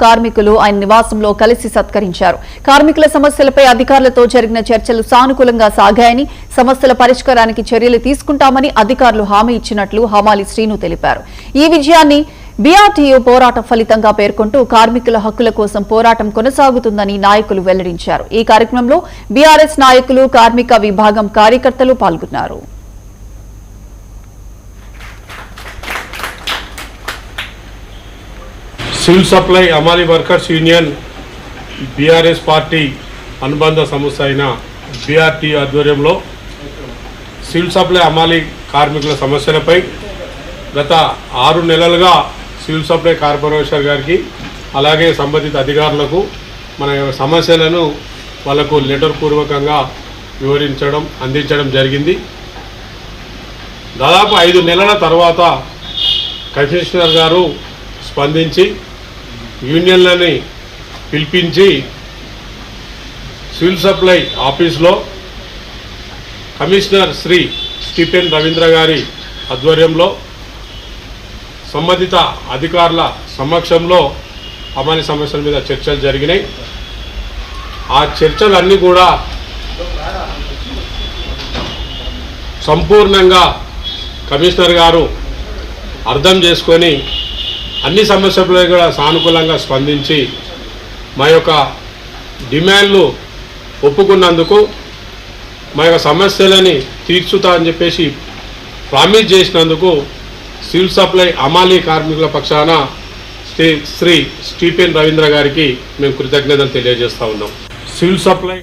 కార్మికులు ఆయన నివాసంలో కలిసి సత్కరించారు. కార్మికుల సమస్యలపై అధికారులతో జరిగిన చర్చలు సానుకూలంగా సాగాయని, సమస్యల పరిష్కారానికి చర్యలు తీసుకుంటామని అధికారులు హామీ ఇచ్చినట్లు హమాలి శ్రీను తెలిపారు. ఈ విజయాన్ని బీఆర్టీయూ పోరాట ఫలితంగా పేర్కొంటూ కార్మికుల హక్కుల కోసం పోరాటం కొనసాగుతుందని నాయకులు వెల్లడించారు. ఈ కార్యక్రమంలో బీఆర్ఎస్ నాయకులు, కార్మిక విభాగం కార్యకర్తలు పాల్గొన్నారు. సివిల్ సప్లై అమాలి వర్కర్స్ యూనియన్ బీఆర్ఎస్ పార్టీ అనుబంధ సంస్థ అయిన బీఆర్టీ ఆధ్వర్యంలో సివిల్ సప్లై అమాలి కార్మికుల సమస్యలపై గత 6 నెలలుగా సివిల్ సప్లై కార్పొరేషన్ గారికి అలాగే సంబంధిత అధికారులకు మన సమస్యలను వాళ్ళకు లెటర్ పూర్వకంగా అందించడం జరిగింది. దాదాపు 5 నెలల తర్వాత కమిషనర్ గారు స్పందించి యూనియన్లని పిలిపించి సివిల్ సప్లై ఆఫీస్లో కమిషనర్ శ్రీ స్టీఫెన్ రవీంద్ర గారి ఆధ్వర్యంలో సంబంధిత అధికారుల సమక్షంలో అమలు సమస్యల మీద చర్చలు జరిగినాయి. ఆ చర్చలన్నీ కూడా సంపూర్ణంగా కమిషనర్ గారు అర్థం చేసుకొని అన్ని సమస్యలపై కూడా సానుకూలంగా స్పందించి మా యొక్క డిమాండ్లు ఒప్పుకున్నందుకు మా యొక్క సమస్యలని తీర్చుతా అని చెప్పేసి ప్రామిస్ చేసినందుకు సివిల్ సప్లై అమాలి కార్మికుల పక్షాన శ్రీ స్టీఫెన్ రవీంద్ర గారికి మేము కృతజ్ఞతలు తెలియజేస్తూ ఉన్నాం. Civil supply